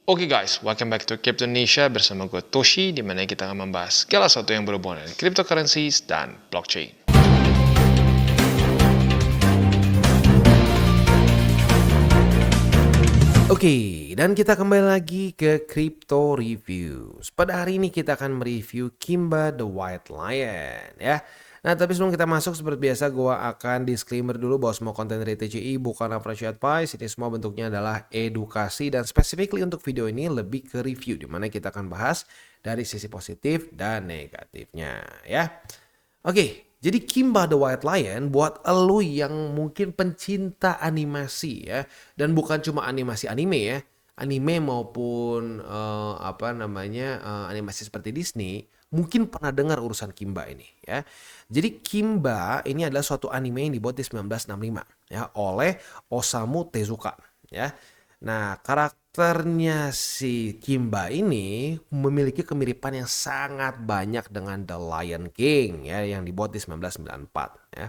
Oke guys, welcome back to Crypto Indonesia bersama gue Toshi, di mana kita akan membahas segala sesuatu yang berhubungan dengan cryptocurrencies dan blockchain. Oke, dan kita kembali lagi ke Crypto Reviews. Pada hari ini kita akan mereview Kimba the White Lion ya. Nah, tapi sebelum kita masuk seperti biasa gue akan disclaimer dulu bahwa semua konten dari TCI bukan financial advice. Ini semua bentuknya adalah edukasi dan specifically untuk video ini lebih ke review, dimana kita akan bahas dari sisi positif dan negatifnya ya. Oke, jadi Kimba the White Lion buat elu yang mungkin pencinta animasi ya, dan bukan cuma animasi anime ya, anime maupun animasi seperti Disney, mungkin pernah dengar urusan Kimba ini ya. Jadi Kimba ini adalah suatu anime yang dibuat di 1965 ya oleh Osamu Tezuka ya. Nah, karakternya si Kimba ini memiliki kemiripan yang sangat banyak dengan The Lion King ya yang dibuat di 1994 ya.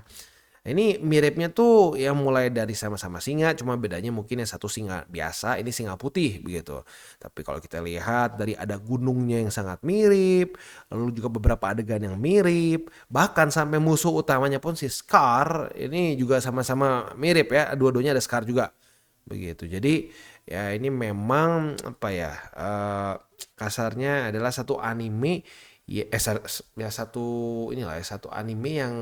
Ini miripnya tuh yang mulai dari sama-sama singa, cuma bedanya mungkin yang satu singa biasa, ini singa putih begitu. Tapi kalau kita lihat dari ada gunungnya yang sangat mirip, lalu juga beberapa adegan yang mirip, bahkan sampai musuh utamanya pun si Scar ini juga sama-sama mirip ya, dua-duanya ada Scar juga begitu. Jadi ya ini memang kasarnya adalah satu anime satu anime yang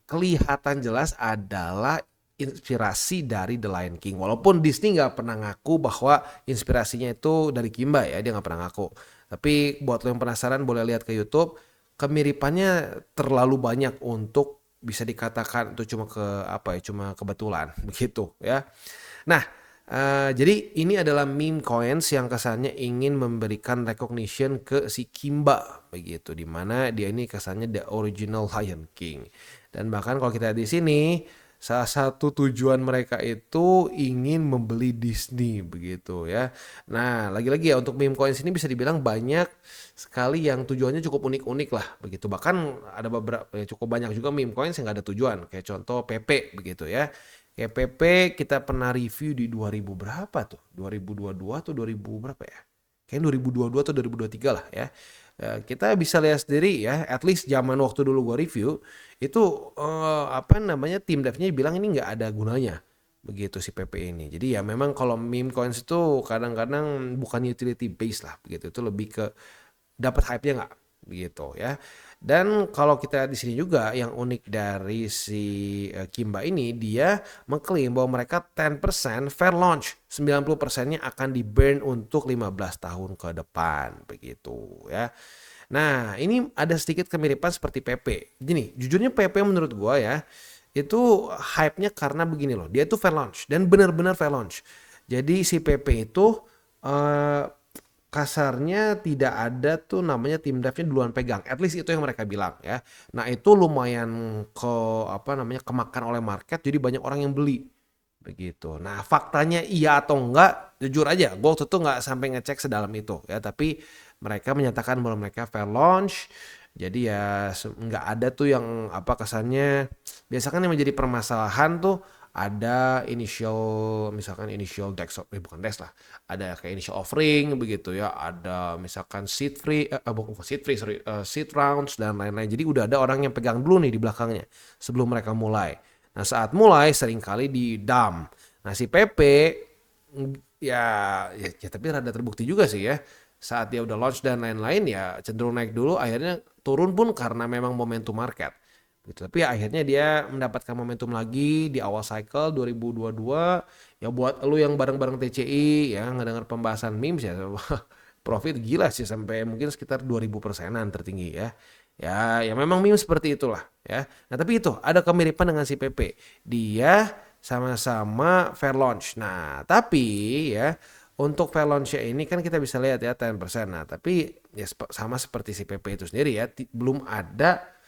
kelihatan jelas adalah inspirasi dari The Lion King. Walaupun Disney nggak pernah ngaku bahwa inspirasinya itu dari Kimba ya, dia nggak pernah ngaku. Tapi buat lo yang penasaran boleh lihat ke YouTube, kemiripannya terlalu banyak untuk bisa dikatakan itu cuma kebetulan begitu ya. Nah, jadi ini adalah meme coins yang kesannya ingin memberikan recognition ke si Kimba begitu, dimana dia ini kesannya the original Lion King. Dan bahkan kalau kita lihat di sini, salah satu tujuan mereka itu ingin membeli Disney begitu ya. Nah, lagi-lagi ya untuk meme coins ini bisa dibilang banyak sekali yang tujuannya cukup unik-unik lah begitu. Bahkan ada beberapa cukup banyak juga meme coins yang nggak ada tujuan, kayak contoh PP begitu ya. Kayak PP kita pernah review di 2000 berapa tuh? 2022 atau 2000 berapa ya? Kayaknya 2022 atau 2023 lah ya. Kita bisa lihat sendiri ya, at least zaman waktu dulu gue review itu tim devnya bilang ini nggak ada gunanya begitu si PP ini. Jadi ya memang kalau meme coins itu kadang-kadang bukan utility base lah begitu, itu lebih ke dapat hype-nya nggak begitu ya. Dan kalau kita di sini juga yang unik dari si Kimba ini, dia mengklaim bahwa mereka 10% fair launch, 90%-nya akan di burn untuk 15 tahun ke depan begitu ya. Nah, ini ada sedikit kemiripan seperti PP. Gini, jujurnya PP menurut gua ya, itu hype-nya karena begini loh, dia itu fair launch dan benar-benar fair launch. Jadi si PP itu kasarnya tidak ada tuh namanya tim devnya duluan pegang, at least itu yang mereka bilang ya. Nah itu lumayan kemakan oleh market, jadi banyak orang yang beli begitu. Nah faktanya iya atau enggak, jujur aja gue waktu itu nggak sampai ngecek sedalam itu ya, tapi mereka menyatakan bahwa mereka fair launch. Jadi ya nggak ada tuh yang kesannya, biasa kan yang menjadi permasalahan tuh ada initial dex, bukan dex lah, ada kayak initial offering begitu ya, ada misalkan seed rounds dan lain-lain. Jadi udah ada orang yang pegang dulu nih di belakangnya sebelum mereka mulai. Nah saat mulai seringkali di dump. Nah si PP ya tapi rada terbukti juga sih ya, saat dia udah launch dan lain-lain ya cenderung naik dulu, akhirnya turun pun karena memang momentum market gitu. Tapi akhirnya dia mendapatkan momentum lagi di awal cycle 2022 ya. Buat lu yang bareng-bareng TCI ya ngedengar pembahasan memes ya, profit gila sih sampai mungkin sekitar 2000%-an tertinggi ya. Ya memang meme seperti itulah ya. Nah tapi itu ada kemiripan dengan si PP, dia sama-sama fair launch. Nah tapi ya untuk fair launch ini kan kita bisa lihat ya 10%. Nah tapi ya sama seperti si PP itu sendiri ya, belum ada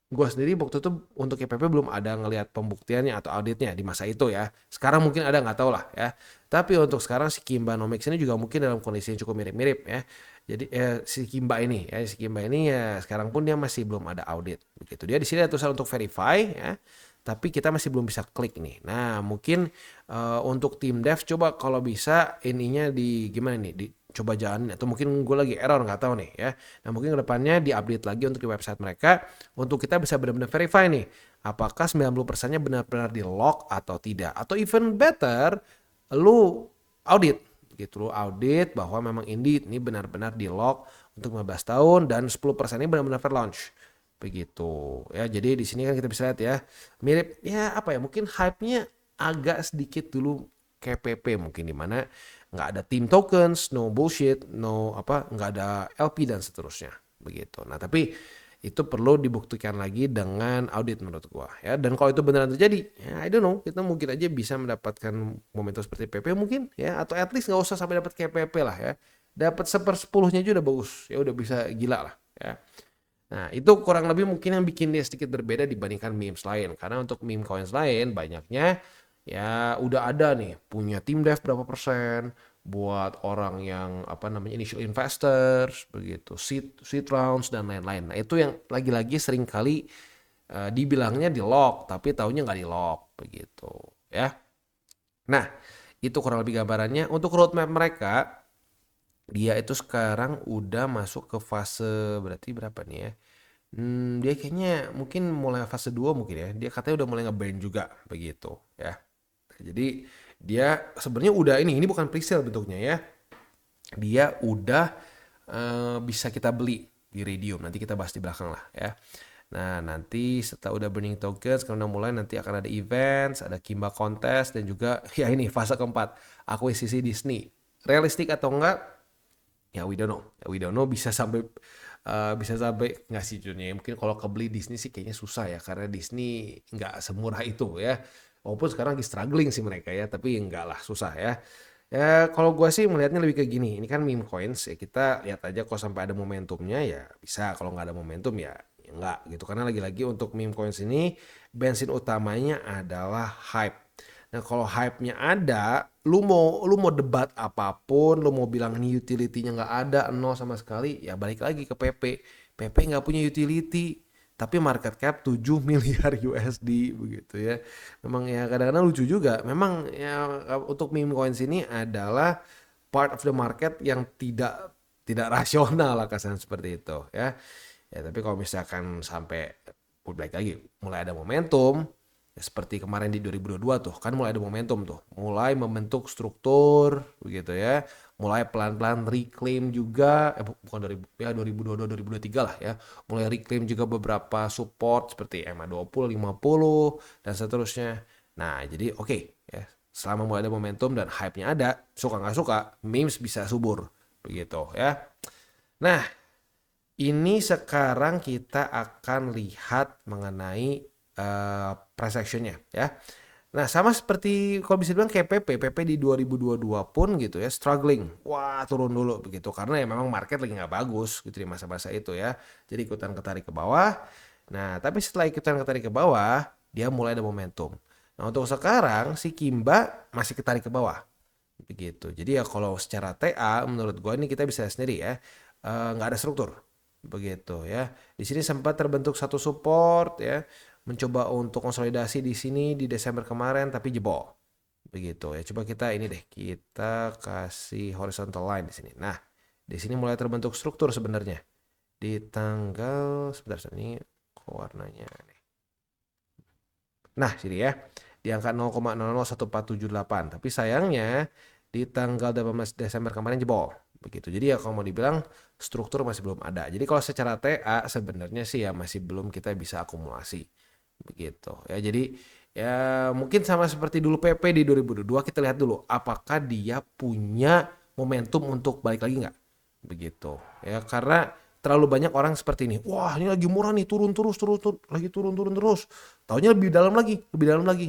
gue sendiri waktu itu untuk IPP belum ada ngelihat pembuktiannya atau auditnya di masa itu ya. Sekarang mungkin ada, nggak tahu lah ya. Tapi untuk sekarang si Kimbanomics ini juga mungkin dalam kondisi yang cukup mirip-mirip ya. Jadi si Kimba ini ya sekarang pun dia masih belum ada audit begitu. Dia di sini ada tulisan untuk verify ya. tapi kita masih belum bisa klik nih. Nah, mungkin untuk tim dev coba kalau bisa ininya di gimana nih? Coba jalanin atau mungkin gue lagi error nggak tahu nih ya. Nah, mungkin kedepannya di-update lagi untuk di website mereka untuk kita bisa benar-benar verify nih apakah 90%-nya benar-benar di lock atau tidak. Atau even better lu audit gitu, lu audit bahwa memang ini benar-benar di lock untuk 15 tahun dan 10% ini benar-benar fair launch. Begitu ya. Jadi di sini kan kita bisa lihat ya, mirip ya apa ya, mungkin hype-nya agak sedikit dulu kayak PP mungkin, di mana nggak ada team tokens, no bullshit, no apa, nggak ada LP dan seterusnya begitu. Nah tapi itu perlu dibuktikan lagi dengan audit menurut gua ya. Dan kalau itu beneran terjadi, ya I don't know, kita mungkin aja bisa mendapatkan momentum seperti PP mungkin ya, atau at least nggak usah sampai dapat kayak PP lah ya. Dapat 1/10-nya aja udah bagus ya, udah bisa gila lah ya. Nah, itu kurang lebih mungkin yang bikin dia sedikit berbeda dibandingkan memes lain. Karena untuk meme coins lain banyaknya ya udah ada nih punya tim dev berapa persen buat orang yang apa namanya initial investors begitu, seed rounds dan lain-lain. Nah, itu yang lagi-lagi sering kali dibilangnya di lock tapi taunya nggak di lock begitu ya. Nah, itu kurang lebih gambarannya. Untuk roadmap mereka, dia itu sekarang udah masuk ke fase berarti berapa nih ya? Dia kayaknya mungkin mulai fase 2 mungkin ya. Dia katanya udah mulai nge-ban juga begitu ya. Jadi dia sebenarnya udah ini bukan presale bentuknya ya. Dia udah bisa kita beli di Raydium. Nanti kita bahas di belakang lah ya. Nah, nanti setelah udah burning tokens, karena mulai nanti akan ada events, ada Kimba contest, dan juga ya ini fase keempat, akuisisi Disney. Realistik atau enggak? Ya we don't know. Bisa sampai nggak sih Junnya. Mungkin kalau kebeli Disney sih kayaknya susah ya, karena Disney nggak semurah itu ya. Walaupun sekarang lagi struggling sih mereka ya, tapi enggak lah, susah ya. Ya kalau gue sih melihatnya lebih kayak gini, ini kan meme coins ya, kita lihat aja kalau sampai ada momentumnya ya bisa, kalau nggak ada momentum ya enggak gitu. Karena lagi-lagi untuk meme coins ini bensin utamanya adalah hype. Nah kalau hype-nya ada, lu mau debat apapun, lu mau bilang ini utility-nya nggak ada, nol sama sekali, ya balik lagi ke PP. PP nggak punya utility, tapi market cap 7 miliar USD begitu ya. Memang ya kadang-kadang lucu juga. Memang ya untuk meme coins ini adalah part of the market yang tidak rasional lah kesan seperti itu ya. Ya tapi kalau misalkan sampai balik lagi mulai ada momentum ya, seperti kemarin di 2022 tuh kan mulai ada momentum tuh, mulai membentuk struktur begitu ya, mulai pelan-pelan reclaim juga bukan dari ya 2022 2023 lah ya, mulai reclaim juga beberapa support seperti MA20 50 dan seterusnya. Nah jadi oke ya, selama mulai ada momentum dan hype-nya ada, suka nggak suka memes bisa subur begitu ya. Nah ini sekarang kita akan lihat mengenai price action-nya ya. Nah, sama seperti kalau bisa bilang kayak PP di 2022 pun gitu ya, struggling. Wah, turun dulu begitu karena ya memang market lagi nggak bagus gitu di masa-masa itu ya. Jadi ikutan ketarik ke bawah. Nah, tapi setelah ikutan ketarik ke bawah, dia mulai ada momentum. Nah, untuk sekarang si Kimba masih ketarik ke bawah. Begitu. Jadi ya kalau secara TA menurut gue ini kita bisa sendiri ya. Nggak ada struktur. Begitu ya. Di sini sempat terbentuk satu support ya, mencoba untuk konsolidasi di sini di Desember kemarin tapi jebol. Begitu ya. Coba kita ini deh, kita kasih horizontal line di sini. Nah, di sini mulai terbentuk struktur sebenarnya. Di tanggal sebentar ini warnanya nih. Nah, sini ya. Di angka 0,001478. Tapi sayangnya di tanggal 18 Desember kemarin jebol. Begitu. Jadi ya kalau mau dibilang struktur masih belum ada. Jadi kalau secara TA sebenarnya sih ya masih belum kita bisa akumulasi. Begitu. Ya jadi ya mungkin sama seperti dulu PP di 2022, kita lihat dulu apakah dia punya momentum untuk balik lagi nggak. Begitu. Ya karena terlalu banyak orang seperti ini. Wah, ini lagi murah nih, turun terus, lagi turun terus. Taunya lebih dalam lagi.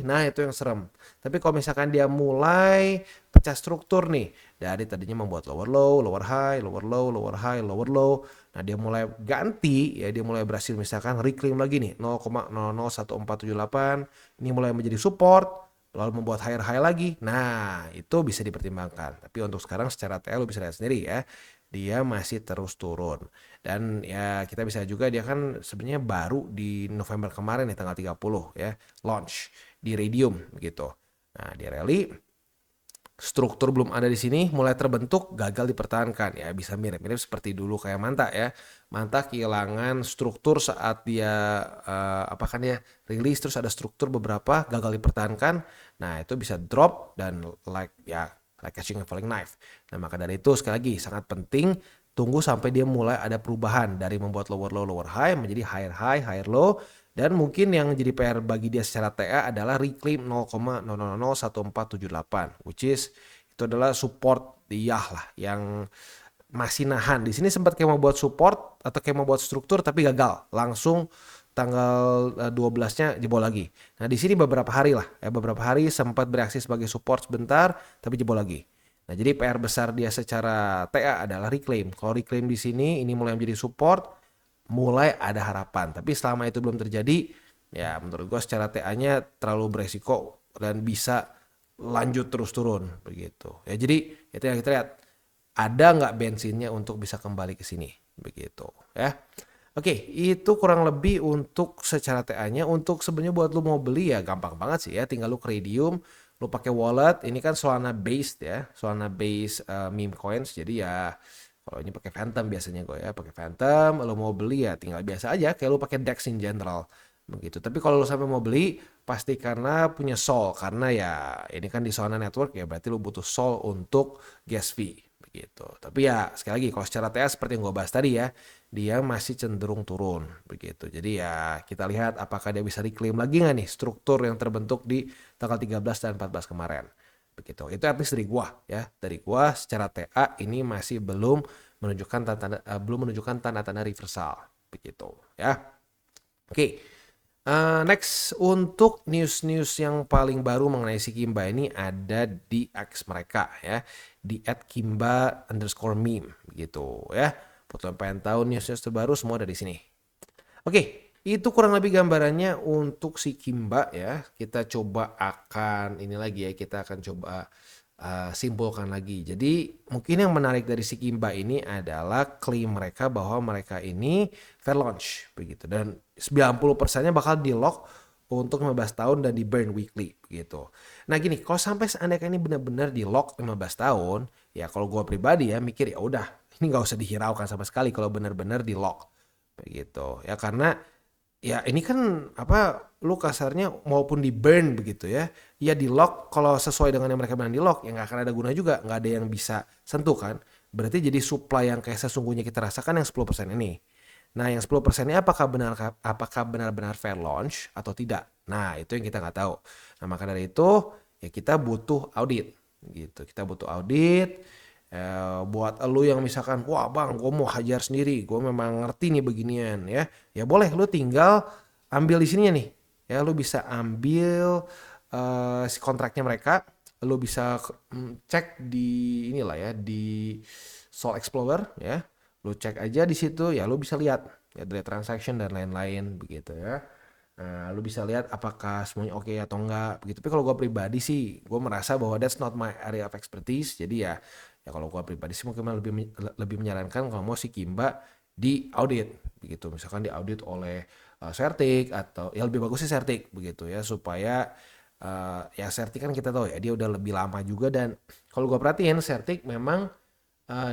Nah, itu yang serem. Tapi kalau misalkan dia mulai pecah struktur nih, dari tadinya membuat lower low, lower high, lower low, lower high, lower low. Nah, dia mulai ganti, ya dia mulai berhasil misalkan reclaim lagi nih, 0,001478. Ini mulai menjadi support, lalu membuat higher high lagi. Nah, itu bisa dipertimbangkan. Tapi untuk sekarang secara TL lu bisa lihat sendiri ya. dia masih terus turun. Dan ya kita bisa juga dia kan sebenarnya baru di November kemarin tanggal 30 ya, launch di Radium gitu. Nah, di rally struktur belum ada di sini, mulai terbentuk, gagal dipertahankan. Ya bisa mirip-mirip seperti dulu kayak Manta ya. Manta kehilangan struktur saat dia apa kan ya rilis, terus ada struktur beberapa gagal dipertahankan. Nah itu bisa drop dan like catching a falling knife. Nah maka dari itu sekali lagi sangat penting tunggu sampai dia mulai ada perubahan dari membuat lower low lower high menjadi higher high higher low. Dan mungkin yang jadi PR bagi dia secara TA adalah reclaim 0,001478, which is itu adalah support dia lah yang masih nahan. Di sini sempat kayak mau buat support atau kayak mau buat struktur tapi gagal. Langsung tanggal 12-nya jebol lagi. Nah, di sini beberapa hari lah, beberapa hari sempat bereaksi sebagai support sebentar tapi jebol lagi. Nah, jadi PR besar dia secara TA adalah reclaim. Kalau reclaim di sini ini mulai menjadi support, mulai ada harapan. Tapi selama itu belum terjadi, ya menurut gue secara TA-nya terlalu beresiko dan bisa lanjut terus turun begitu. Ya jadi itu yang kita lihat. Ada nggak bensinnya untuk bisa kembali ke sini begitu ya. Oke, itu kurang lebih untuk secara TA-nya. Untuk sebenarnya buat lu mau beli ya gampang banget sih ya. Tinggal lu ke Radium, lu pakai wallet. Ini kan Solana based ya, Solana based meme coins. Jadi ya kalau ini pakai Phantom biasanya gue ya, pakai Phantom. Lo mau beli ya tinggal biasa aja kayak lu pakai DEX in general begitu. Tapi kalau lu sampai mau beli pasti karena punya Sol, karena ya ini kan di Solana network ya berarti lu butuh Sol untuk gas fee begitu. Tapi ya sekali lagi kalau secara TA seperti yang gue bahas tadi ya, dia masih cenderung turun begitu. Jadi ya kita lihat apakah dia bisa reclaim lagi nggak nih struktur yang terbentuk di tanggal 13 dan 14 kemarin. Begitu. Itu at least dari gua ya. Dari gua secara TA ini masih belum menunjukkan tanda-tanda reversal begitu ya. Oke. Next untuk news-news yang paling baru mengenai si Kimba ini ada di X mereka ya, di @kimba_meme gitu ya. Buat lo yang pengen tahu news-news terbaru semua ada di sini. Oke, itu kurang lebih gambarannya untuk si Kimba ya. Kita coba akan ini lagi ya, kita akan coba simpulkan lagi. Jadi mungkin yang menarik dari si Kimba ini adalah klaim mereka bahwa mereka ini fair launch begitu. Dan 90%-nya bakal di lock untuk 15 tahun dan di burn weekly begitu. Nah gini, kalau sampai seandainya ini benar-benar di lock 15 tahun, ya kalau gue pribadi ya mikir ya udah, ini nggak usah dihiraukan sama sekali kalau benar-benar di lock begitu. Ya karena ya ini kan apa lu kasarnya maupun di burn begitu ya. Ya di lock kalau sesuai dengan yang mereka bilang di lock ya nggak akan ada guna juga, nggak ada yang bisa sentuh kan. Berarti jadi supply yang kayak sesungguhnya kita rasakan yang 10% ini. Nah yang 10% ini apakah benar-benar fair launch atau tidak? Nah itu yang kita nggak tahu. Nah maka dari itu ya kita butuh audit gitu. Kita butuh audit. Buat lu yang misalkan wah bang gue mau hajar sendiri, gue memang ngerti nih beginian ya, ya boleh lu tinggal ambil di sininya nih ya, lu bisa ambil si kontraknya mereka, lu bisa cek di inilah ya di Sol Explorer ya, lu cek aja di situ ya, lu bisa lihat ya dari transaction dan lain-lain begitu ya. Nah, lu bisa lihat apakah semuanya oke atau enggak begitu. Tapi kalau gue pribadi sih, gue merasa bahwa that's not my area of expertise. Jadi ya kalau gue pribadi sih mungkin lebih menyarankan kalau mau si Kimba di audit begitu. Misalkan di audit oleh Certic atau ya lebih bagus sih Certic begitu ya, supaya ya Certic kan kita tahu ya dia udah lebih lama juga, dan kalau gue perhatiin Certic memang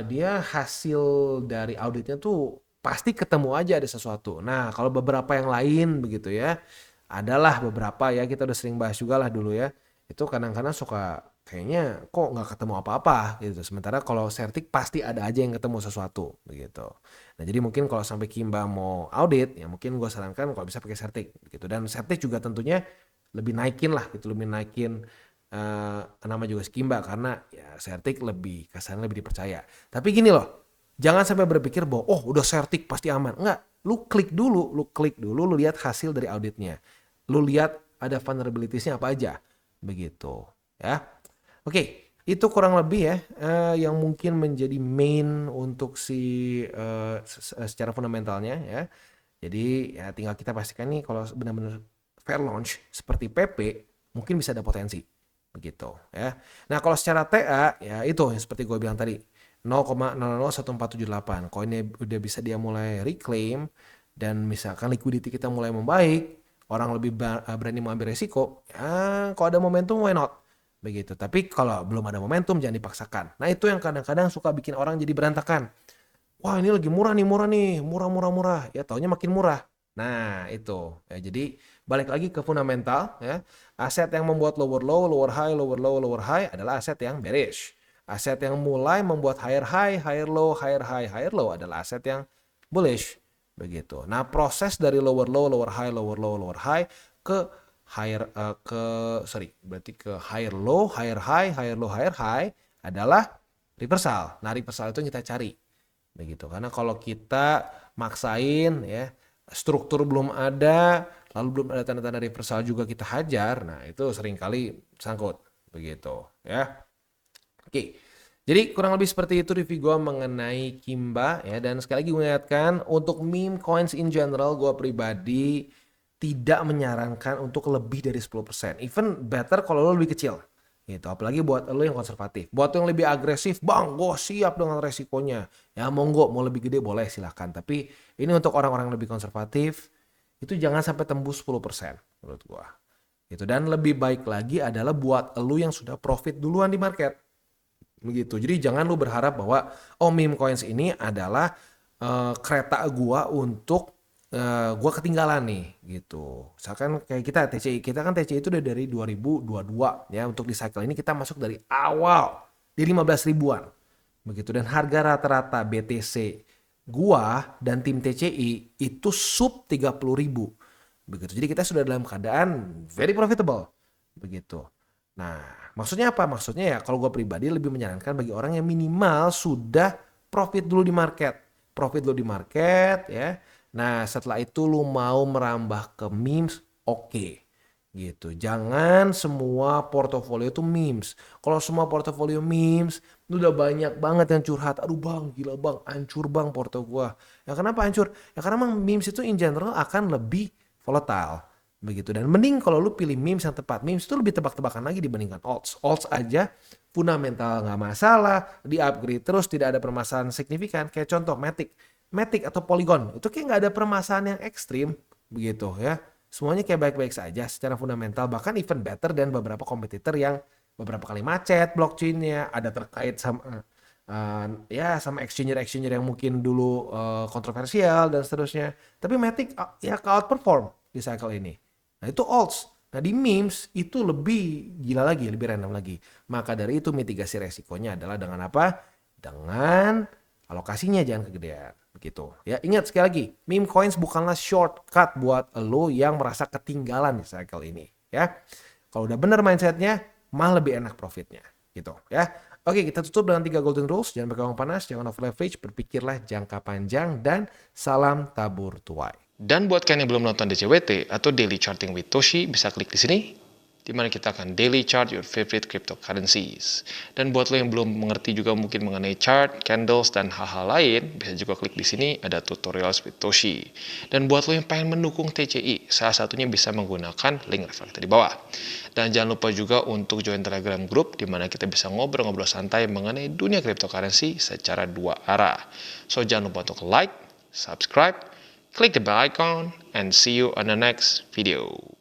dia hasil dari auditnya tuh pasti ketemu aja ada sesuatu. Nah kalau beberapa yang lain begitu ya, adalah beberapa ya kita udah sering bahas juga lah dulu ya, itu kadang-kadang suka kayaknya kok nggak ketemu apa-apa gitu. Sementara kalau Certic pasti ada aja yang ketemu sesuatu begitu. Nah jadi mungkin kalau sampai Kimba mau audit ya mungkin gue sarankan kalau bisa pakai Certic gitu. Dan Certic juga tentunya lebih naikin lah gitu, lebih naikin nama juga Kimba karena ya Certic lebih kesannya lebih dipercaya. Tapi gini loh, jangan sampai berpikir bahwa oh udah Certic pasti aman. Enggak, lu klik dulu, lu lihat hasil dari auditnya. Lu lihat ada vulnerabilities-nya apa aja. Begitu, ya. Oke, itu kurang lebih ya yang mungkin menjadi main untuk si secara fundamentalnya ya. Jadi ya tinggal kita pastikan nih kalau benar-benar fair launch seperti PP mungkin bisa ada potensi begitu ya. Nah kalau secara TA ya itu yang seperti gue bilang tadi, 0,001478. Koinnya udah bisa dia mulai reclaim dan misalkan liquidity kita mulai membaik, orang lebih berani mengambil resiko, ya kalau ada momentum why not? Begitu. Tapi kalau belum ada momentum jangan dipaksakan. Nah, itu yang kadang-kadang suka bikin orang jadi berantakan. Wah, ini lagi murah nih, murah. Ya taunya makin murah. Nah, itu. Ya, jadi balik lagi ke fundamental ya. Aset yang membuat lower low, lower high, lower low, lower high adalah aset yang bearish. Aset yang mulai membuat higher high, higher low, higher high, higher low adalah aset yang bullish. Begitu. Nah, proses dari lower low, lower high, lower low, lower high ke berarti ke higher low, higher high, higher low, higher high adalah reversal. Nah, reversal itu yang kita cari. Begitu. Karena kalau kita maksain ya, struktur belum ada, lalu belum ada tanda-tanda reversal juga kita hajar, nah itu seringkali sangkut. Begitu ya. Oke. Jadi kurang lebih seperti itu review gue mengenai Kimba ya, dan sekali lagi gue ingatkan untuk meme coins in general gue pribadi tidak menyarankan untuk lebih dari 10%. Even better kalau lo lebih kecil. Gitu. Apalagi buat lo yang konservatif. Buat lo yang lebih agresif, bang gue siap dengan resikonya. Ya monggo, mau lebih gede boleh silahkan. Tapi ini untuk orang-orang yang lebih konservatif, itu jangan sampai tembus 10% menurut gue. Gitu. Dan lebih baik lagi adalah buat lo yang sudah profit duluan di market. Begitu. Jadi jangan lu berharap bahwa meme coins ini adalah kereta gua untuk gua ketinggalan nih gitu. Misalkan kayak kita kan TCI itu udah dari 2022 ya, untuk di cycle ini kita masuk dari awal di 15 ribuan. Begitu, dan harga rata-rata BTC gua dan tim TCI itu sub 30 ribu. Begitu. Jadi kita sudah dalam keadaan very profitable. Begitu. Nah, maksudnya apa? Maksudnya ya kalau gue pribadi lebih menyarankan bagi orang yang minimal sudah profit dulu di market. Profit dulu di market ya. Nah, setelah itu lu mau merambah ke memes, oke. Gitu. Jangan semua portofolio itu memes. Kalau semua portofolio memes, udah banyak banget yang curhat. Aduh bang, gila bang, hancur bang porto gua. Ya kenapa hancur? Ya karena memang memes itu in general akan lebih volatile. Begitu. Dan mending kalau lu pilih memes yang tepat. Memes itu lebih tebak-tebakan lagi dibandingkan alts. Alts aja fundamental nggak masalah, di upgrade terus, tidak ada permasalahan signifikan. Kayak contoh Matic atau Polygon itu kayak nggak ada permasalahan yang ekstrim begitu ya. Semuanya kayak baik-baik saja secara fundamental, bahkan even better dan beberapa kompetitor yang beberapa kali macet blockchainnya, ada terkait sama sama exchanger yang mungkin dulu kontroversial dan seterusnya. Tapi Matic ya outperform di cycle ini. Nah itu alts. Nah di memes itu lebih gila lagi, lebih random lagi. Maka dari itu mitigasi resikonya adalah dengan apa? Dengan alokasinya jangan kegedean. Begitu. Ya ingat sekali lagi, meme coins bukanlah shortcut buat lo yang merasa ketinggalan di cycle ini. Ya, kalau udah bener mindsetnya, malah lebih enak profitnya. Gitu ya. Oke, kita tutup dengan 3 golden rules. Jangan pakai uang panas, jangan over leverage, berpikirlah jangka panjang, dan salam tabur tuai. Dan buat kalian yang belum nonton DCWT atau Daily Charting with Toshi, bisa klik di sini, di mana kita akan daily chart your favorite cryptocurrencies. Dan buat lo yang belum mengerti juga mungkin mengenai chart, candles, dan hal-hal lain, bisa juga klik di sini, ada tutorials with Toshi. Dan buat lo yang pengen mendukung TCI, salah satunya bisa menggunakan link reflektor di bawah. Dan jangan lupa juga untuk join Telegram group, di mana kita bisa ngobrol-ngobrol santai mengenai dunia cryptocurrency secara 2 arah. So jangan lupa untuk like, subscribe, click the bell icon, and see you on the next video.